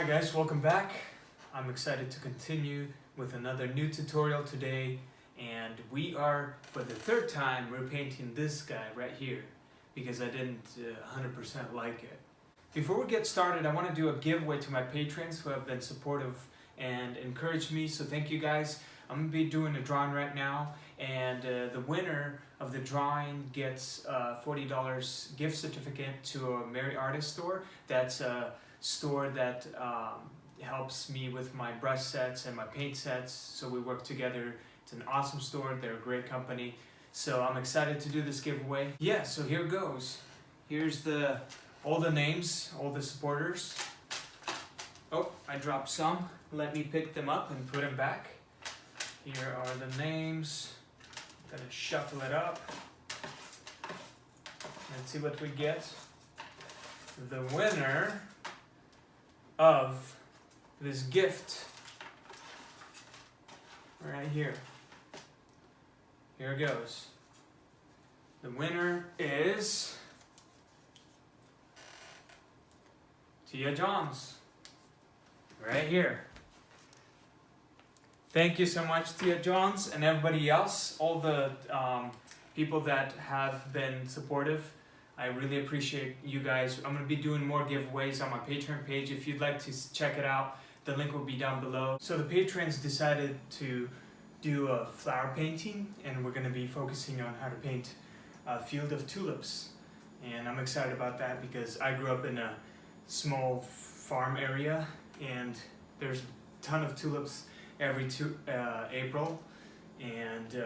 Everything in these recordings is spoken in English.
guys, welcome back. I'm excited to continue with another new tutorial today, and we are, for the third time, we're painting this guy right here because I didn't 100% like it. Before we get started, I want to do a giveaway to my patrons who have been supportive and encouraged me, so thank you guys. I'm going to be doing a drawing right now, and the winner of the drawing gets a $40 gift certificate to a Merry Artist store. That's a store that helps me with my brush sets and my paint sets, so we work together. It's an awesome store, they're a great company, so I'm excited to do this giveaway. Yeah, so here goes. Here's all the names, all the supporters. Oh, I dropped some. Let me pick them up and put them back. Here are the names. I'm gonna shuffle it up. Let's see what we get. The winner of this gift right here. Here it goes. The winner is Tia Johns. Right here. Thank you so much, Tia Johns, and everybody else, all the people that have been supportive. I really appreciate you guys. I'm going to be doing more giveaways on my Patreon page. If you'd like to check it out, the link will be down below. So the patrons decided to do a flower painting, and we're going to be focusing on how to paint a field of tulips. And I'm excited about that because I grew up in a small farm area, and there's a ton of tulips every April, and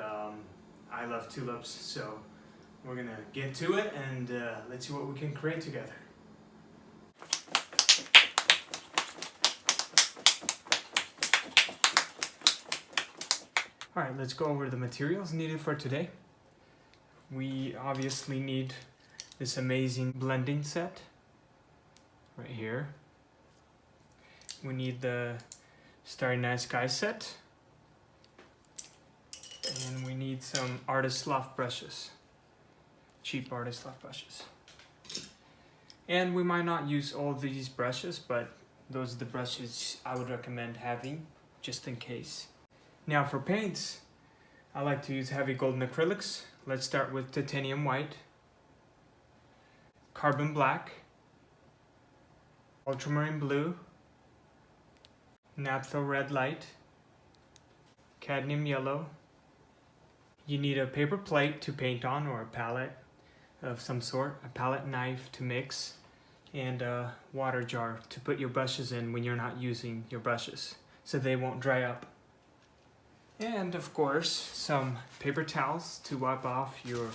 I love tulips, so we're gonna get to it and let's see what we can create together. Alright, let's go over the materials needed for today. We obviously need this amazing blending set right here. We need the Starry Night Sky set, and we need some Artist Loft brushes, cheap Artist Loft brushes. And we might not use all these brushes, but those are the brushes I would recommend having just in case. Now for paints, I like to use heavy golden acrylics. Let's start with titanium white, carbon black, ultramarine blue, naphtha red light, cadmium yellow. You need a paper plate to paint on, or a palette of some sort, a palette knife to mix, and a water jar to put your brushes in when you're not using your brushes, so they won't dry up. And of course, some paper towels to wipe off your,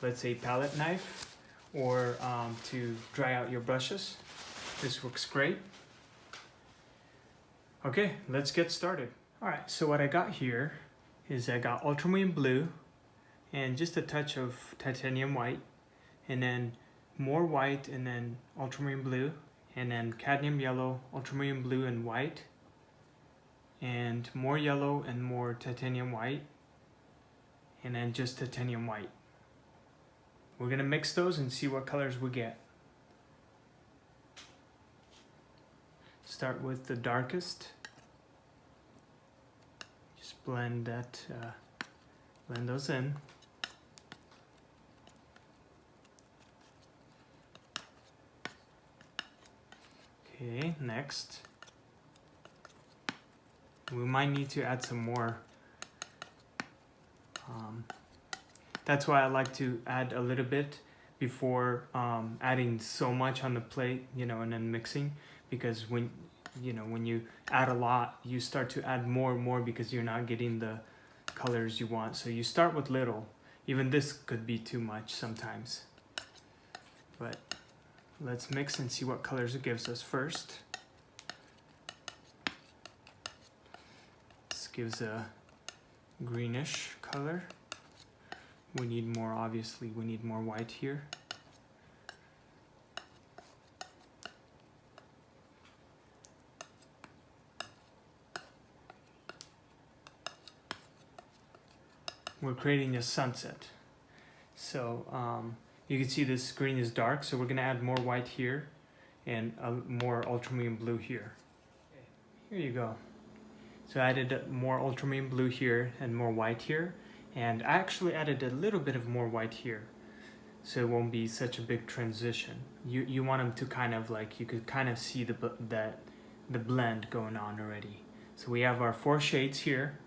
let's say, palette knife, or to dry out your brushes. This works great. Okay, let's get started. Alright, so what I got here is I got ultramarine blue and just a touch of titanium white, and then more white, and then ultramarine blue, and then cadmium yellow, ultramarine blue and white, and more yellow and more titanium white, and then just titanium white. We're gonna mix those and see what colors we get. Start with the darkest. Just blend that, blend those in. Okay, next. We might need to add some more. That's why I like to add a little bit before adding so much on the plate, and then mixing, because when you add a lot, you start to add more and more because you're not getting the colors you want. So you start with little. Even this could be too much sometimes. But let's mix and see what colors it gives us first. This gives a greenish color. We need more, obviously, we need more white here. We're creating a sunset. So you can see this green is dark, so we're going to add more white here and more ultramarine blue here. Here you go. So I added more ultramarine blue here and more white here. And I actually added a little bit of more white here, so it won't be such a big transition. You want them to kind of like, you could kind of see the blend going on already. So we have our 4 shades here,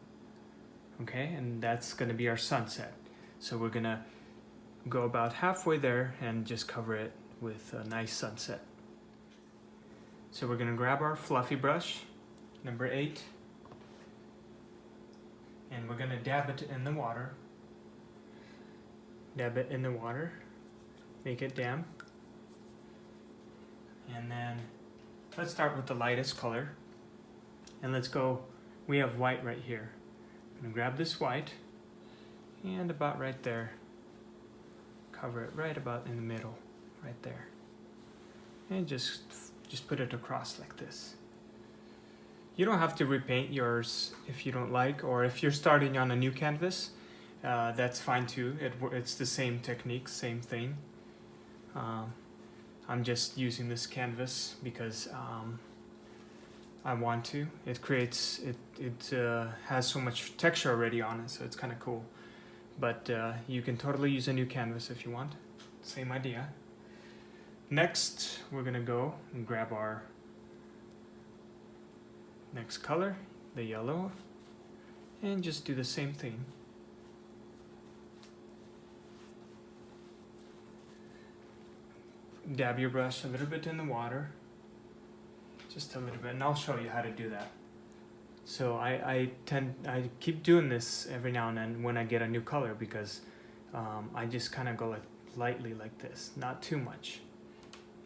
okay, and that's gonna be our sunset. So we're gonna go about halfway there and just cover it with a nice sunset. So we're gonna grab our fluffy brush, number 8, and we're gonna dab it in the water. Dab it in the water, make it damp. And then let's start with the lightest color. And let's go, we have white right here. I'm gonna grab this white and about right there. Cover it right about in the middle, right there. And just put it across like this. You don't have to repaint yours if you don't like, or if you're starting on a new canvas, that's fine too. It's the same technique, same thing. I'm just using this canvas because I want to. It creates, it has so much texture already on it, so it's kind of cool. But you can totally use a new canvas if you want. Same idea. Next, we're gonna go and grab our next color, the yellow, and just do the same thing. Dab your brush a little bit in the water, just a little bit, and I'll show you how to do that. So I keep doing this every now and then when I get a new color, because I just kind of go like lightly like this, not too much,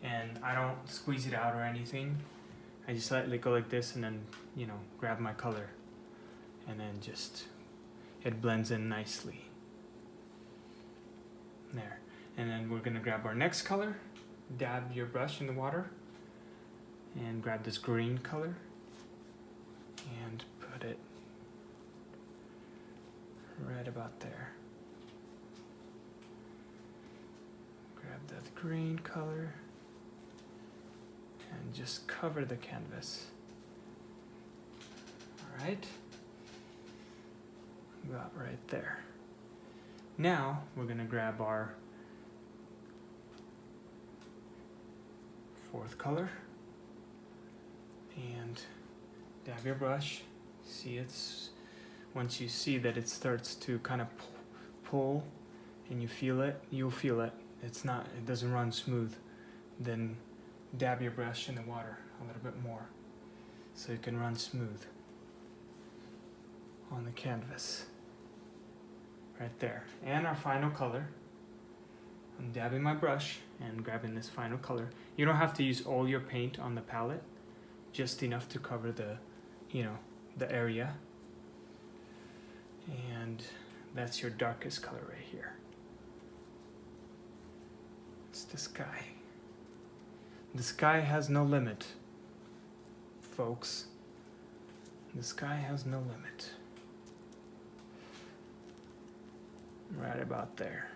and I don't squeeze it out or anything. I just lightly go like this and then, you know, grab my color, and then just, it blends in nicely. There. And then we're gonna grab our next color, dab your brush in the water, and grab this green color, and put it right about there. Grab that green color, and just cover the canvas. All right, about right there. Now we're gonna grab our 4th color and dab your brush. See, it's, once you see that it starts to kind of pull and you feel it, you'll feel it. It doesn't run smooth. Then dab your brush in the water a little bit more so it can run smooth on the canvas. Right there. And our final color. I'm dabbing my brush and grabbing this final color. You don't have to use all your paint on the palette, just enough to cover the, you know, the area. And that's your darkest color right here. It's the sky. The sky has no limit, folks. The sky has no limit. Right about there.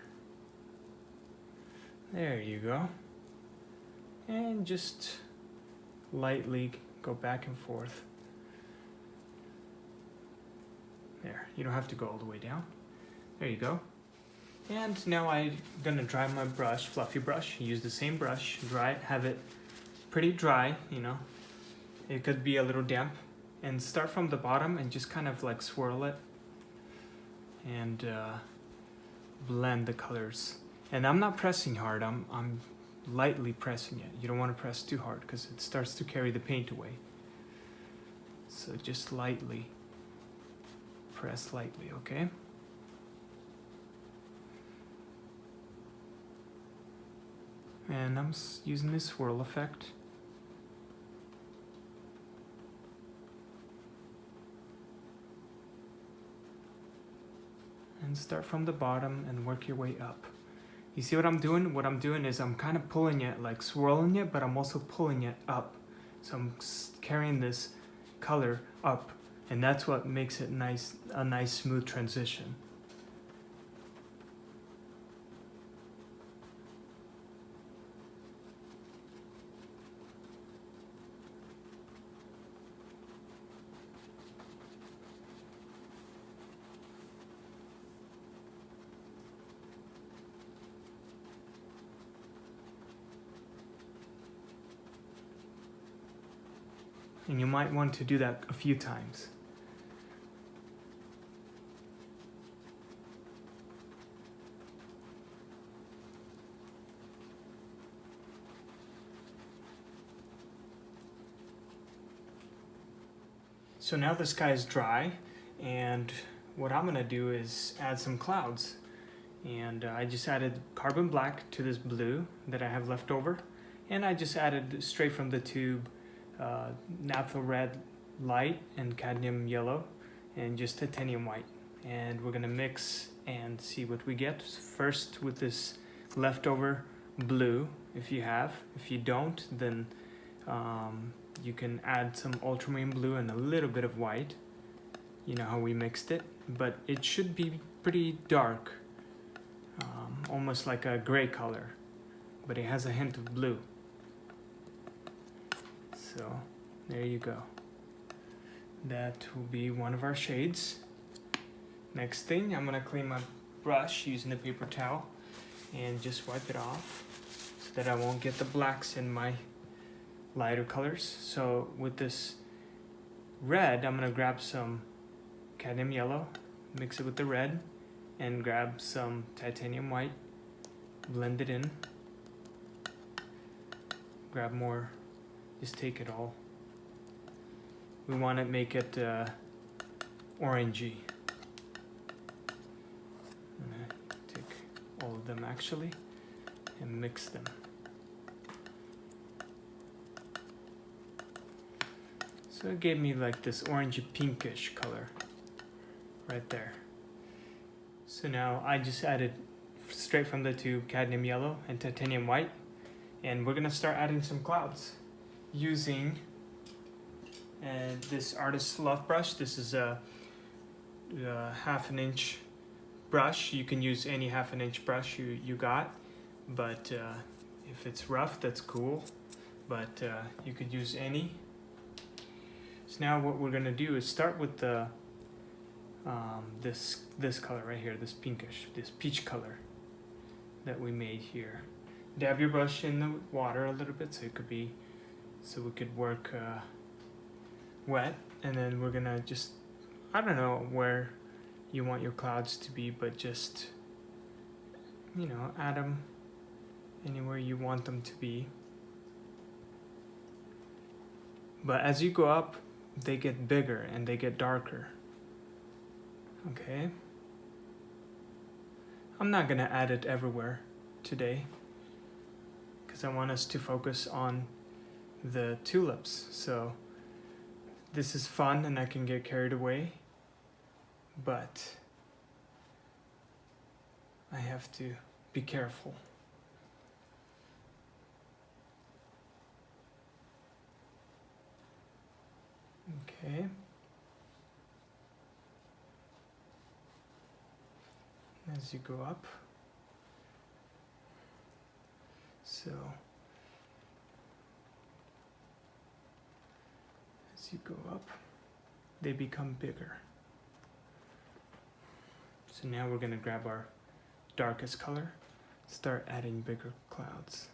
There you go. And just lightly go back and forth. There, you don't have to go all the way down. There you go. And now I'm gonna dry my brush, fluffy brush. Use the same brush, dry it, have it pretty dry, you know. It could be a little damp. And start from the bottom and just kind of like swirl it. And blend the colors. And I'm not pressing hard, I'm lightly pressing it. You don't want to press too hard because it starts to carry the paint away. So just lightly, press lightly, okay? And I'm using this swirl effect. And start from the bottom and work your way up. You see what I'm doing? What I'm doing is I'm kind of pulling it, like swirling it, but I'm also pulling it up. So I'm carrying this color up, and that's what makes it nice, a nice smooth transition. and you might want to do that a few times. So now the sky is dry, and what I'm gonna do is add some clouds. And I just added carbon black to this blue that I have left over, and I just added straight from the tube naphtha red light and cadmium yellow and just titanium white, and we're gonna mix and see what we get. First with this leftover blue, if you have. If you don't, then you can add some ultramarine blue and a little bit of white. You know how we mixed it, but it should be pretty dark, almost like a gray color, but it has a hint of blue. So there you go. That will be one of our shades. Next thing, I'm gonna clean my brush using a paper towel and just wipe it off so that I won't get the blacks in my lighter colors. So with this red, I'm gonna grab some cadmium yellow, mix it with the red, and grab some titanium white, blend it in, grab more, just take it all. We want to make it orangey. I'm gonna take all of them actually and mix them. So it gave me like this orangey pinkish color right there. So now I just added straight from the tube cadmium yellow and titanium white, and we're gonna start adding some clouds using this artist's love brush. This is a 1/2 inch brush. You can use any 1/2 inch brush you got, but if it's rough, that's cool, but you could use any. So now what we're gonna do is start with the this color right here, this pinkish, this peach color that we made here. Dab your brush in the water a little bit so it could be, so we could work wet, and then we're gonna just, I don't know where you want your clouds to be, but just, you know, add them anywhere you want them to be. But as you go up, they get bigger and they get darker. Okay, I'm not gonna add it everywhere today because I want us to focus on the tulips. So this is fun and I can get carried away, but I have to be careful. Okay. As you go up, so as you go up, they become bigger. So now we're going to grab our darkest color, start adding bigger clouds.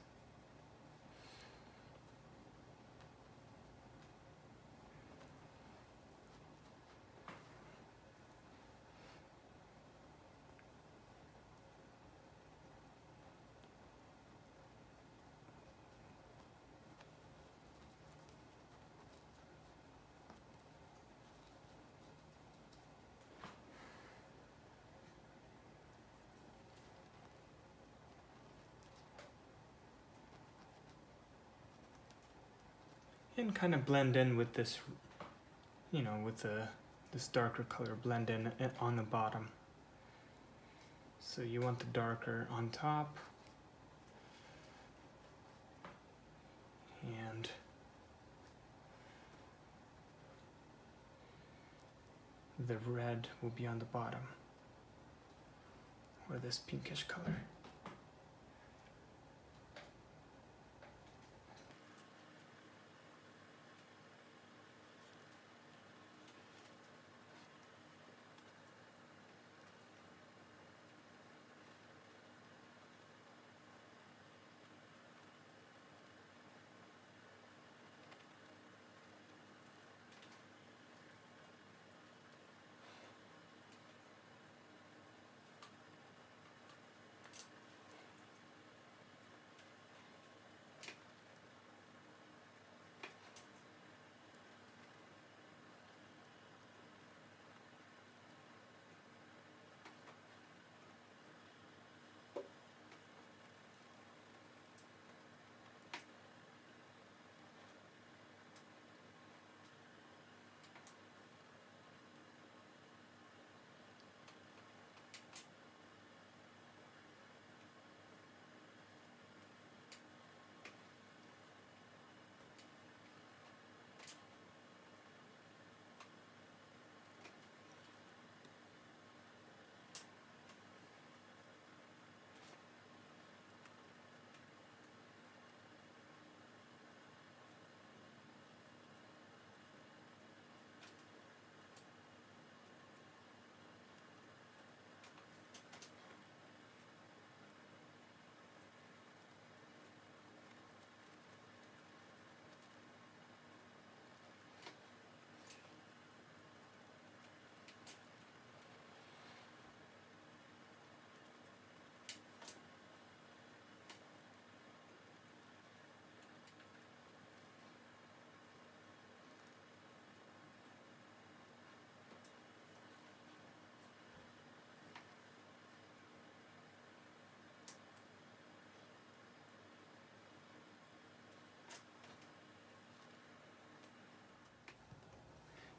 And kind of blend in with this, you know, with this darker color, blend in on the bottom. So you want the darker on top, and the red will be on the bottom, or this pinkish color.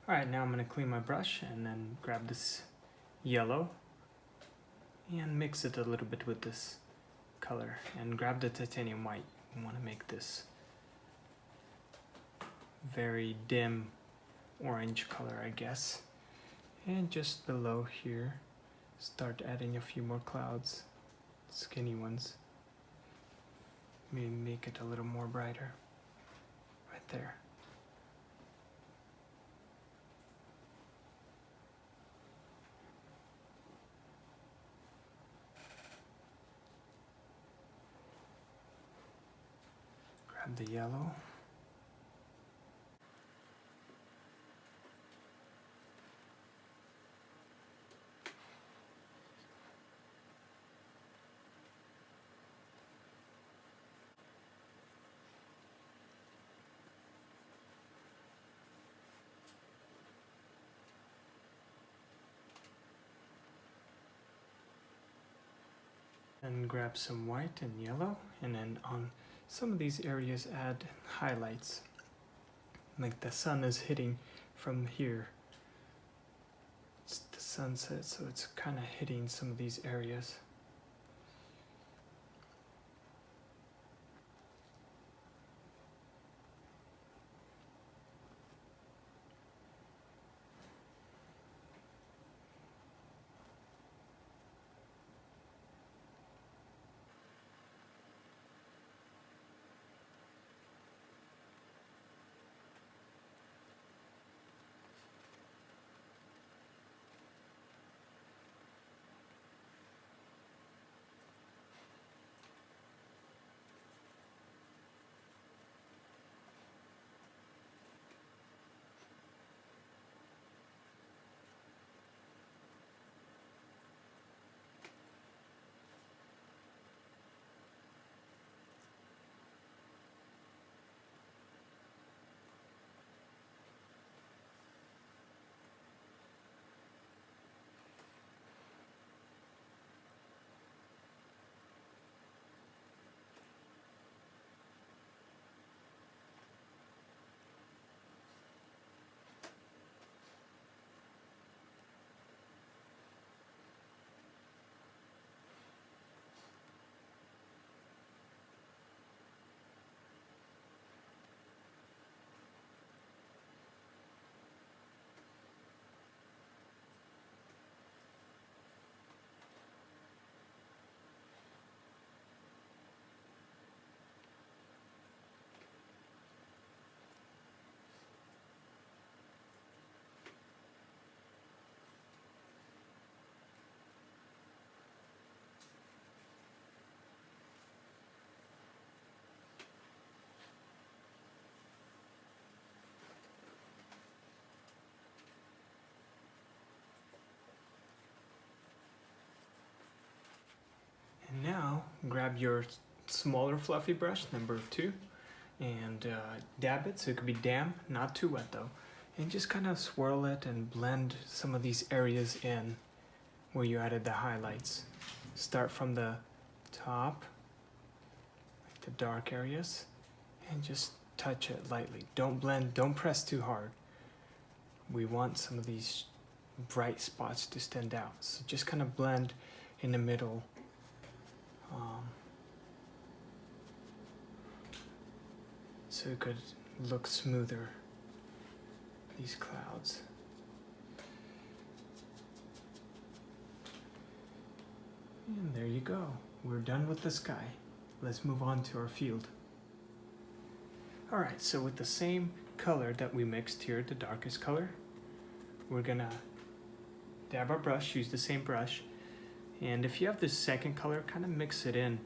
Alright, now I'm going to clean my brush and then grab this yellow and mix it a little bit with this color, and grab the titanium white. We want to make this very dim orange color, I guess. And just below here, start adding a few more clouds, skinny ones. Maybe make it a little more brighter, right there. Grab the yellow. And grab some white and yellow, and then on some of these areas add highlights. Like the sun is hitting from here. It's the sunset, so it's kind of hitting some of these areas. And now grab your smaller fluffy brush, number 2, and dab it so it could be damp, not too wet though. And just kind of swirl it and blend some of these areas in where you added the highlights. Start from the top, like the dark areas, and just touch it lightly. Don't blend, don't press too hard. We want some of these bright spots to stand out. So just kind of blend in the middle. So it could look smoother, these clouds. And there you go. We're done with the sky. Let's move on to our field. Alright, so with the same color that we mixed here, the darkest color, we're gonna dab our brush, use the same brush, and if you have the second color, kind of mix it in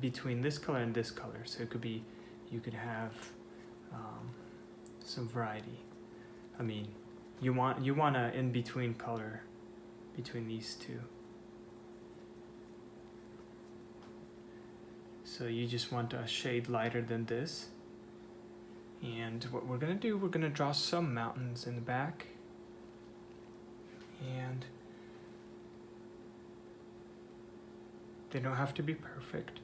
between this color and this color. So it could be, you could have some variety. I mean, you want a in-between color between these two. So you just want a shade lighter than this. And what we're gonna do, we're gonna draw some mountains in the back. And they don't have to be perfect.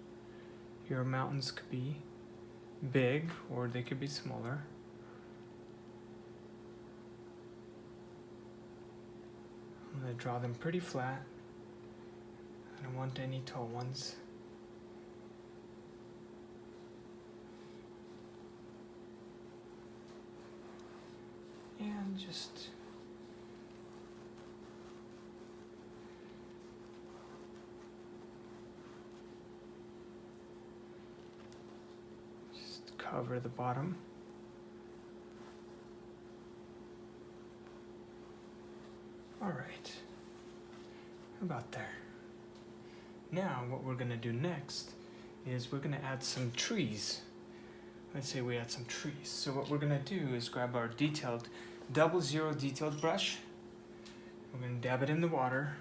Your mountains could be big or they could be smaller. I'm going to draw them pretty flat. I don't want any tall ones. And just cover the bottom. All right, about there. Now what we're gonna do next is we're gonna add some trees. Let's say we add some trees. So what we're gonna do is grab our detailed, 00 detailed brush. We're gonna dab it in the water,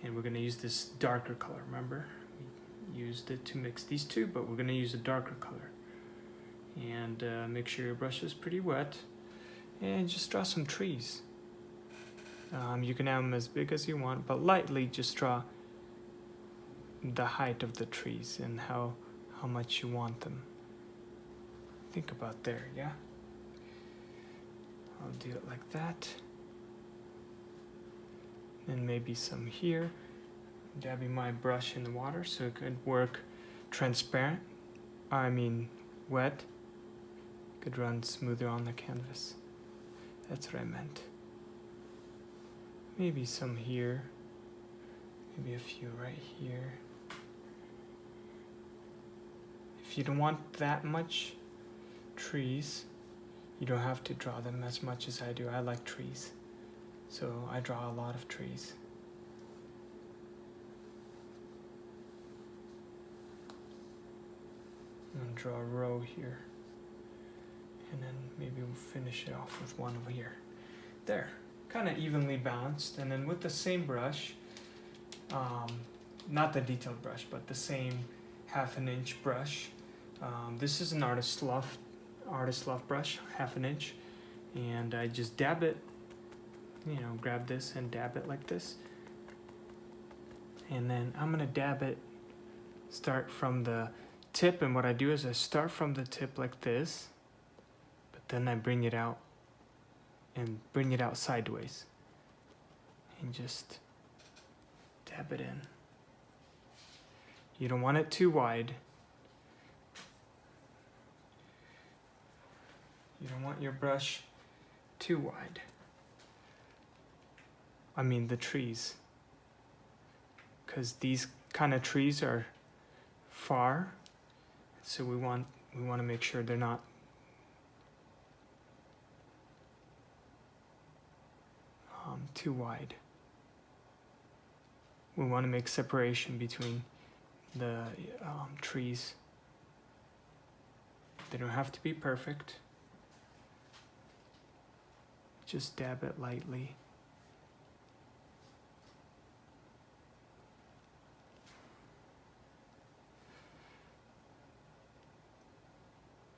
and we're gonna use this darker color. Remember, we used it to mix these two, but we're gonna use a darker color. And make sure your brush is pretty wet, and just draw some trees. You can have them as big as you want, but lightly just draw the height of the trees and how much you want them. Think about there, yeah? I'll do it like that. And maybe some here. Dabbing my brush in the water so it could work transparent. I mean wet. Could run smoother on the canvas. That's what I meant. Maybe some here. Maybe a few right here. If you don't want that much trees, you don't have to draw them as much as I do. I like trees, so I draw a lot of trees. I'm gonna draw a row here, and then maybe we'll finish it off with one over here. There, kind of evenly balanced. And then with the same brush, not the detailed brush, but the same 1/2 inch brush. This is an artist loft brush, 1/2 inch, and I just dab it, you know, grab this and dab it like this. And then I'm gonna dab it, start from the tip, and what I do is I start from the tip like this, but then I bring it out and bring it out sideways and just dab it in. You don't want it too wide. You don't want your brush too wide. I mean the trees, because these kind of trees are far, so we want to make sure they're not too wide. We want to make separation between the trees. They don't have to be perfect. Just dab it lightly.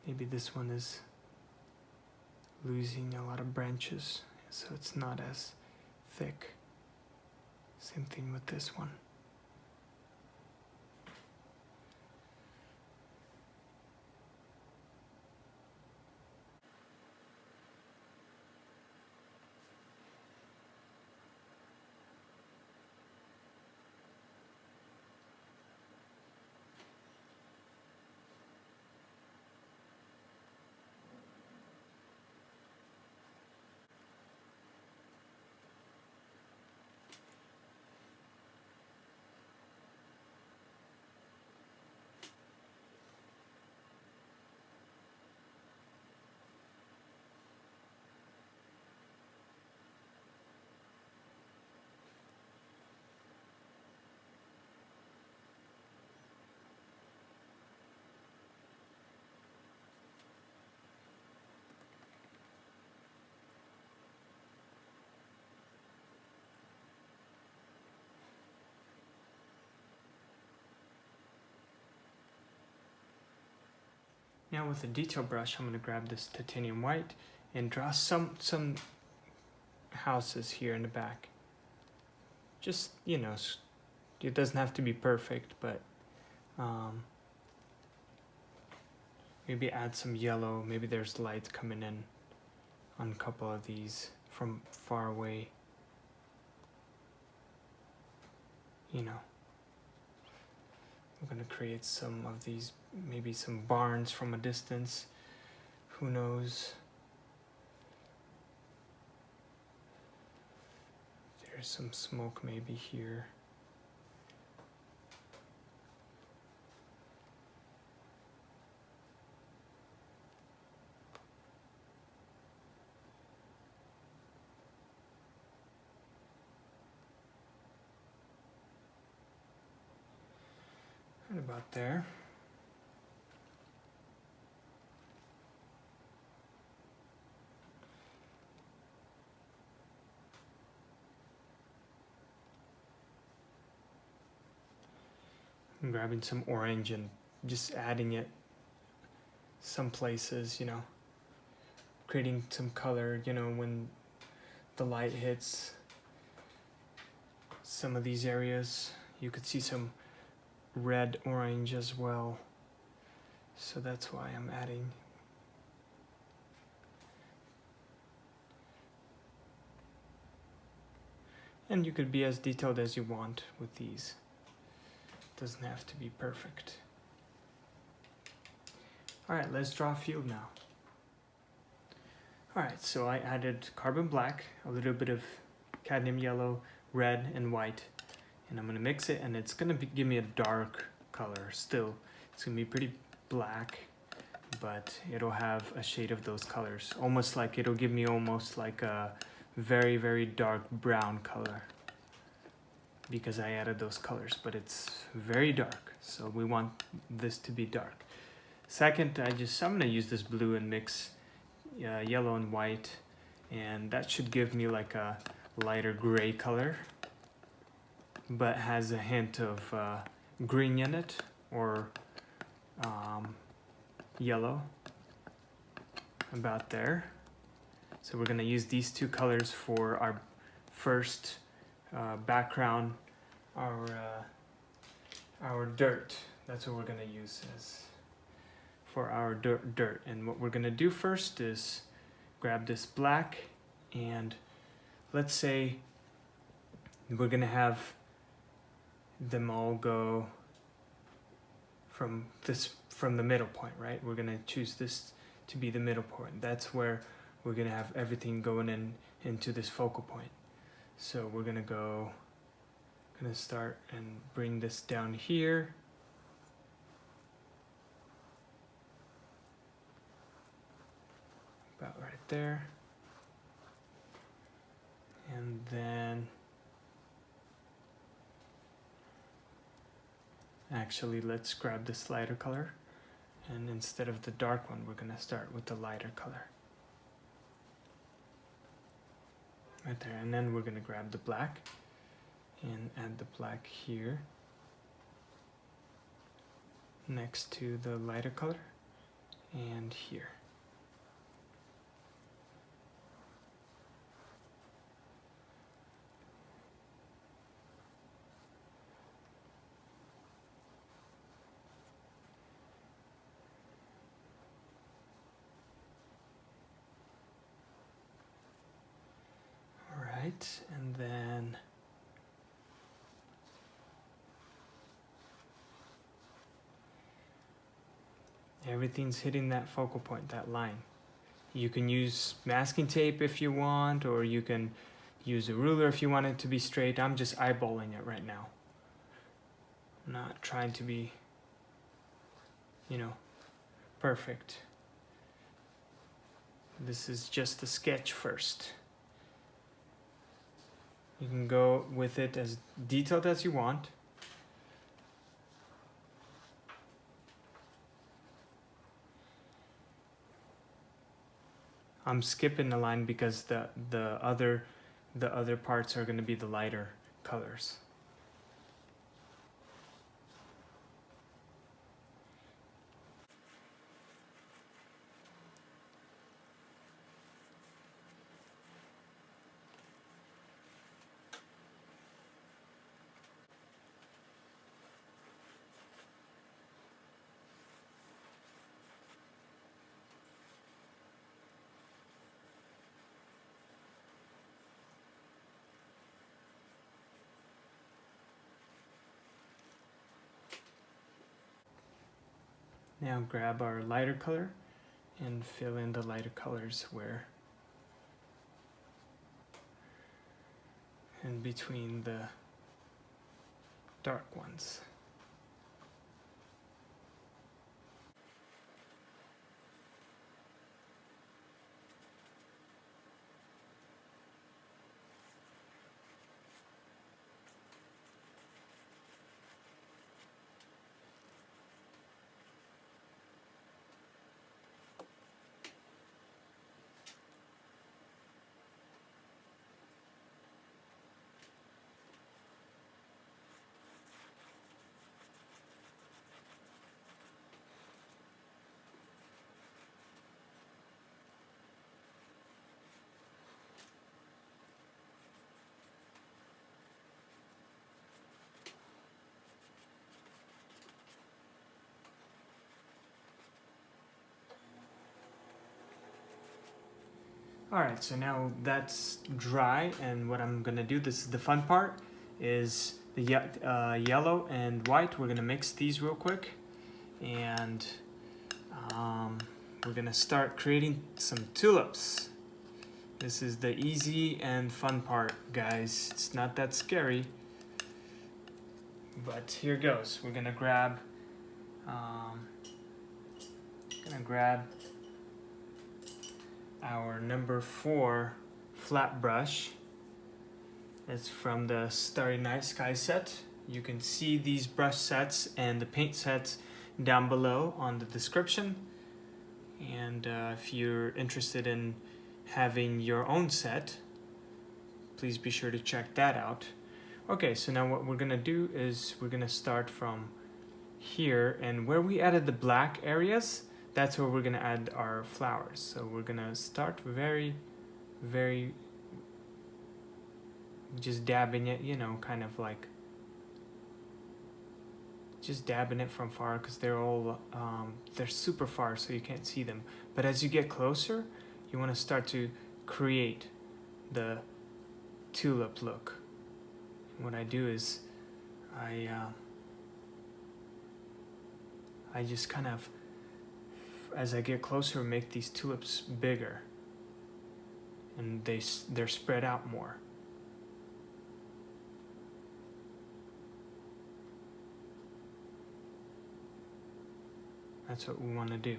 Maybe this one is losing a lot of branches, so it's not as thick. Same thing with this one. Now with the detail brush, I'm going to grab this titanium white and draw some houses here in the back. Just, you know, it doesn't have to be perfect, but maybe add some yellow. Maybe there's light coming in on a couple of these from far away. you know, I'm gonna create some of these, maybe some barns from a distance, who knows. There's some smoke maybe here. Right about there. I'm grabbing some orange and just adding it some places, you know, creating some color, you know, when the light hits some of these areas. You could see some red orange as well, so that's why I'm adding. And you could be as detailed as you want with these. It doesn't have to be perfect. Alright, let's draw a field now. Alright, so I added carbon black, a little bit of cadmium yellow, red, and white. And I'm gonna mix it, and it's gonna give me a dark color still. It's gonna be pretty black, but it'll have a shade of those colors. Almost like, it'll give me almost like a very, very dark brown color, because I added those colors, but it's very dark. So we want this to be dark. Second, I'm gonna use this blue and mix yellow and white, and that should give me like a lighter gray color, but has a hint of green in it, or yellow, about there. So we're gonna use these two colors for our first background, our dirt. That's what we're gonna use as for our dirt. And what we're gonna do first is grab this black, and let's say we're gonna have them all go from the middle point, right? We're gonna choose this to be the middle point. That's where we're gonna have everything going into this focal point. So we're gonna start and bring this down here. About right there. And then actually, let's grab this lighter color, and instead of the dark one, we're gonna start with the lighter color. Right there, and then we're gonna grab the black and add the black here next to the lighter color, and here. And then everything's hitting that focal point, that line. You can use masking tape if you want, or you can use a ruler if you want it to be straight. I'm just eyeballing it right now. I'm not trying to be, you know, perfect. This is just a sketch first. You can go with it as detailed as you want. I'm skipping the line because the other parts are going to be the lighter colors. Now grab our lighter color and fill in the lighter colors where in between the dark ones. Alright, so now that's dry, and what I'm gonna do, this is the fun part, is the yellow and white. We're gonna mix these real quick, and we're gonna start creating some tulips. This is the easy and fun part, guys. It's not that scary, but here goes. We're gonna grab our number 4 flat brush. It's from the Starry Night Sky set. You can see these brush sets and the paint sets down below on the description. And if you're interested in having your own set, please be sure to check that out. Okay, so now what we're gonna do is we're gonna start from here, and where we added the black areas, that's where we're gonna add our flowers. So we're gonna start very just dabbing it, you know, kind of like just dabbing it from far, because they're all they're super far, so you can't see them. But as you get closer, you want to start to create the tulip look. What I do is I just kind of, as I get closer, make these tulips bigger, and they're spread out more. That's what we want to do.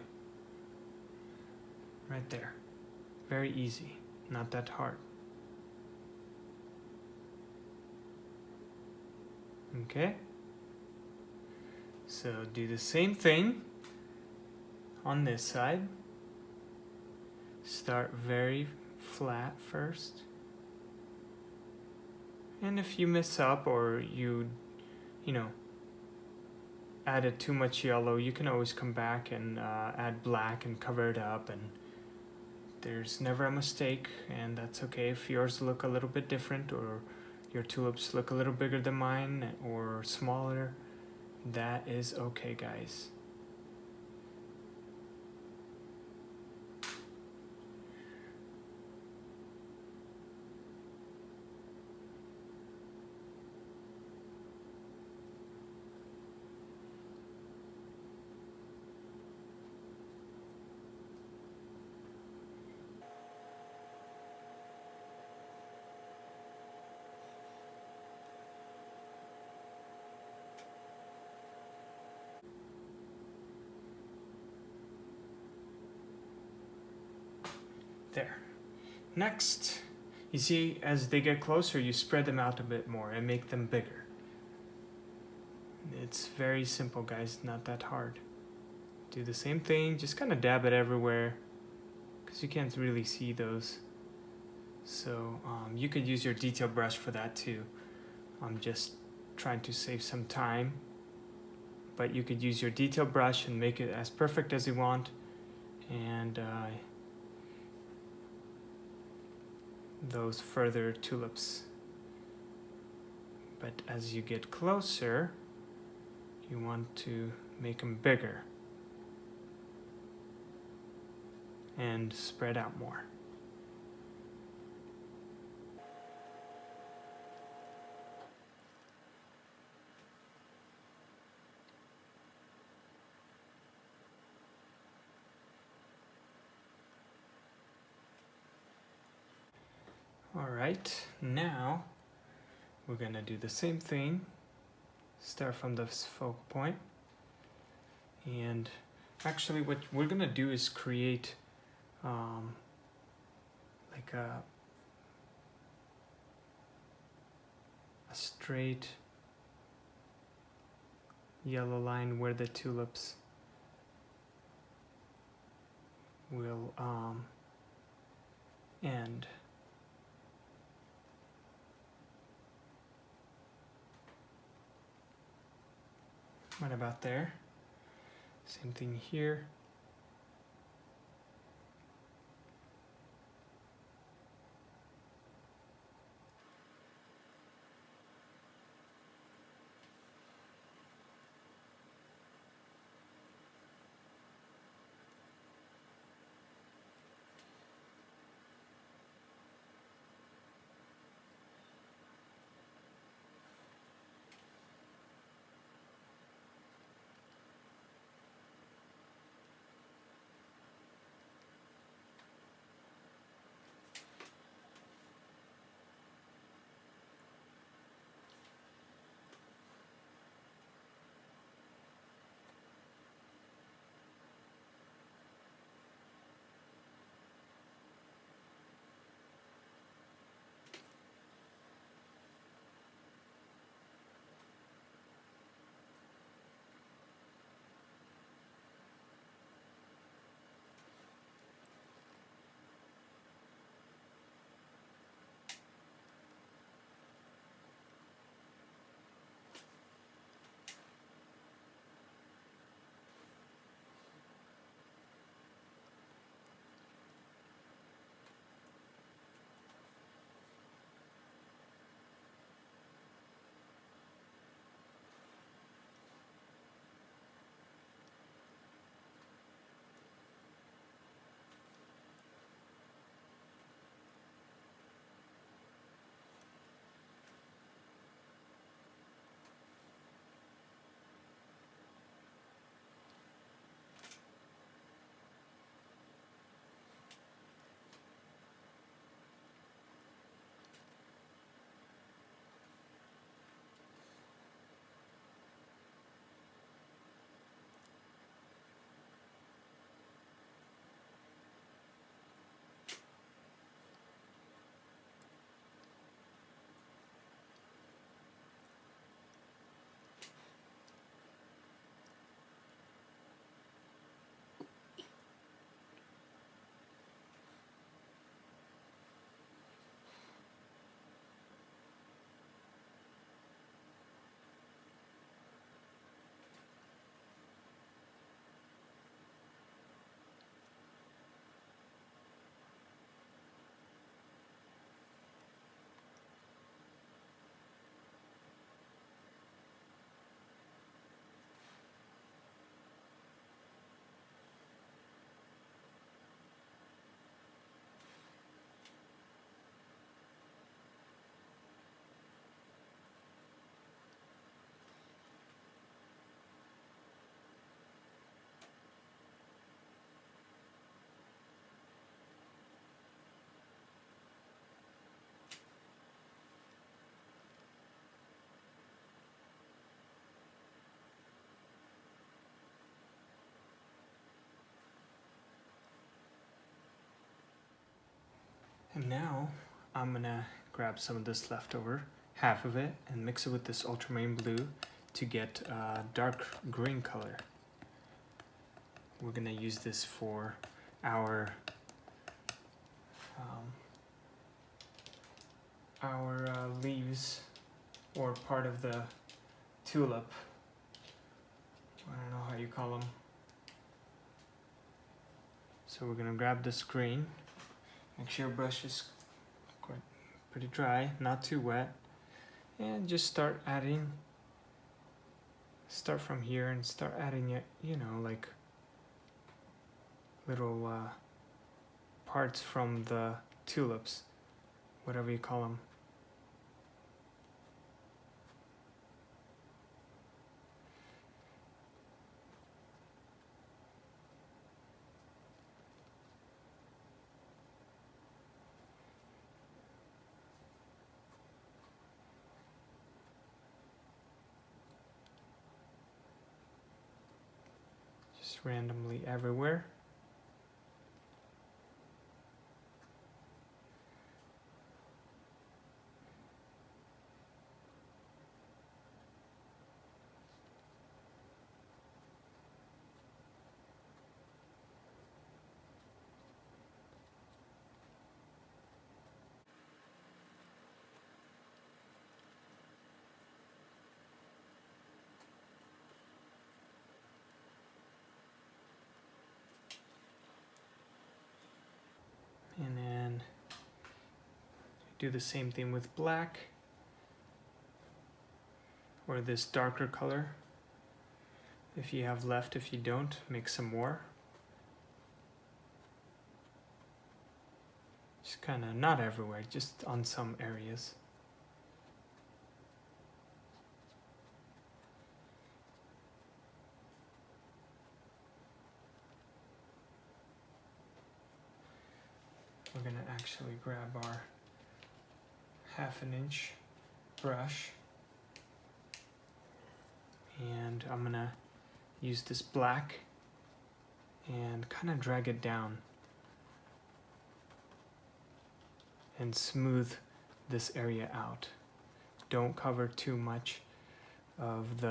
Right there. Very easy, not that hard. Okay? So do the same thing on this side. Start very flat first. And if you mess up or you know, added too much yellow, you can always come back and add black and cover it up, and there's never a mistake, and that's okay. If yours look a little bit different, or your tulips look a little bigger than mine or smaller, that is okay, guys. There. Next, you see, as they get closer, you spread them out a bit more and make them bigger. It's very simple, guys, not that hard. Do the same thing, just kind of dab it everywhere, because you can't really see those. So you could use your detail brush for that too. I'm just trying to save some time, but you could use your detail brush and make it as perfect as you want. And those further tulips. But as you get closer, you want to make them bigger and spread out more. Alright, now we're gonna do the same thing. Start from the focal point. And actually what we're gonna do is create like a straight yellow line where the tulips will end. Right about there. Same thing here. And now I'm gonna grab some of this leftover, half of it, and mix it with this ultramarine blue to get a dark green color. We're gonna use this for our leaves, or part of the tulip. I don't know how you call them. So we're gonna grab this green. Make sure your brush is pretty dry, not too wet, and just start adding. Start from here and start adding it, you know, like little parts from the tulips, whatever you call them. just randomly everywhere. And then do the same thing with black, or this darker color. If you have left, if you don't, make some more. Just kind of not everywhere, just on some areas. We're gonna actually grab our 1/2 inch brush, and I'm gonna use this black and kind of drag it down and smooth this area out. Don't cover too much of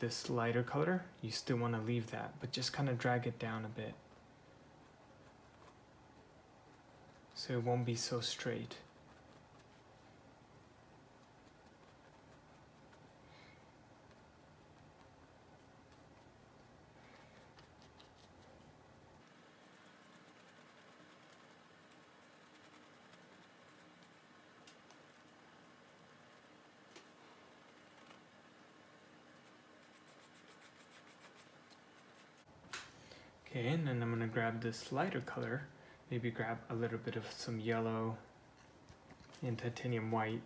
this lighter color. You still want to leave that, but just kind of drag it down a bit so it won't be so straight. Okay, and then I'm gonna grab this lighter color, maybe grab a little bit of some yellow and titanium white.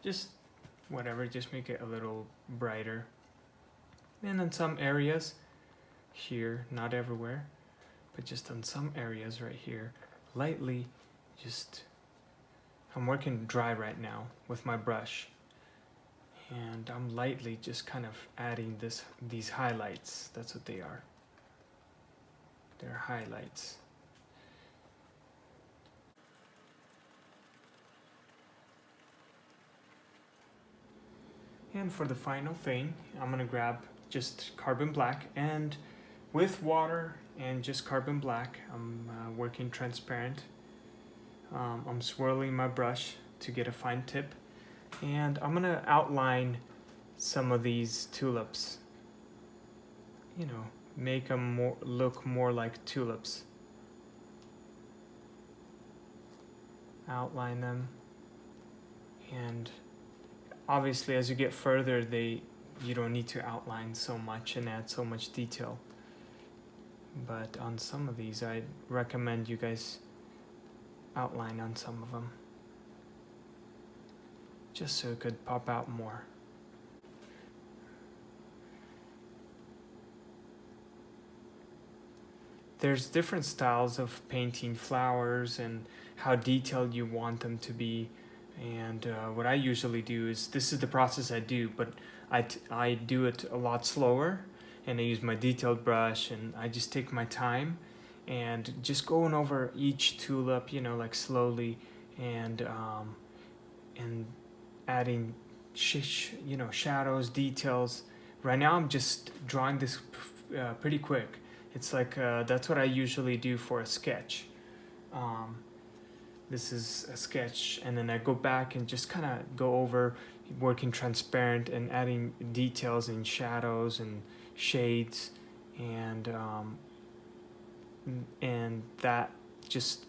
Just whatever, just make it a little brighter. And in some areas here, not everywhere, but just on some areas right here, lightly, I'm working dry right now with my brush. And I'm lightly just kind of adding these highlights. That's what they are. They're highlights. And for the final thing, I'm gonna grab just carbon black, and with water and just carbon black, I'm working transparent. I'm swirling my brush to get a fine tip, and I'm gonna outline some of these tulips. You know, make them look more like tulips. Outline them, and obviously as you get further, you don't need to outline so much and add so much detail. But on some of these, I recommend you guys outline on some of them, just so it could pop out more. There's different styles of painting flowers and how detailed you want them to be. And what I usually do is, this is the process I do, but I do it a lot slower, and I use my detailed brush, and I just take my time and just going over each tulip, you know, like slowly, and adding shadows, details. Right now I'm just drawing this pretty quick. It's like that's what I usually do for a sketch. This is a sketch, and then I go back and just kind of go over working transparent and adding details and shadows and shades, and that just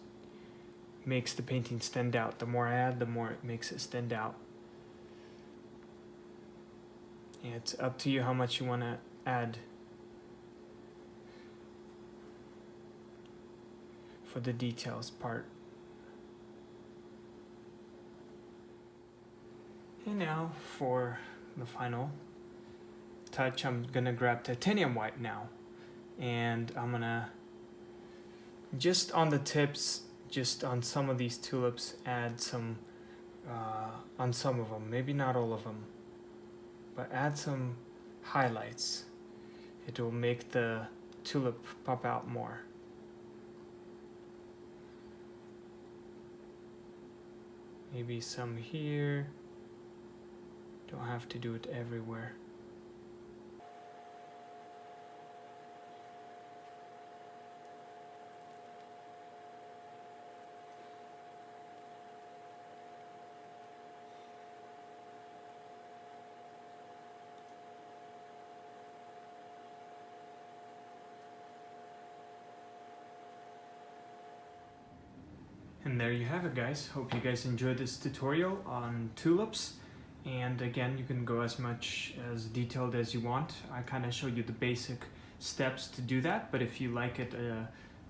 makes the painting stand out. The more I add, the more it makes it stand out. And it's up to you how much you want to add for the details part. And now for the final touch, I'm gonna grab titanium white now, and I'm gonna just on the tips, just on some of these tulips, add some on some of them, maybe not all of them, but add some highlights. It will make the tulip pop out more. Maybe some here. Don't have to do it everywhere. And there you have it, guys. Hope you guys enjoyed this tutorial on tulips. And again, you can go as much as detailed as you want. I kind of showed you the basic steps to do that, but if you like it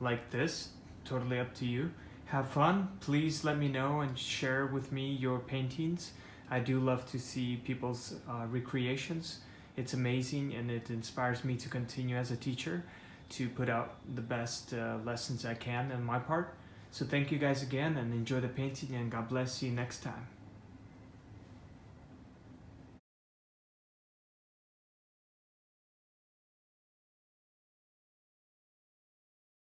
like this, totally up to you. Have fun. Please let me know and share with me your paintings. I do love to see people's recreations. It's amazing, and it inspires me to continue as a teacher to put out the best lessons I can on my part. So thank you guys again, and enjoy the painting, and God bless you next time.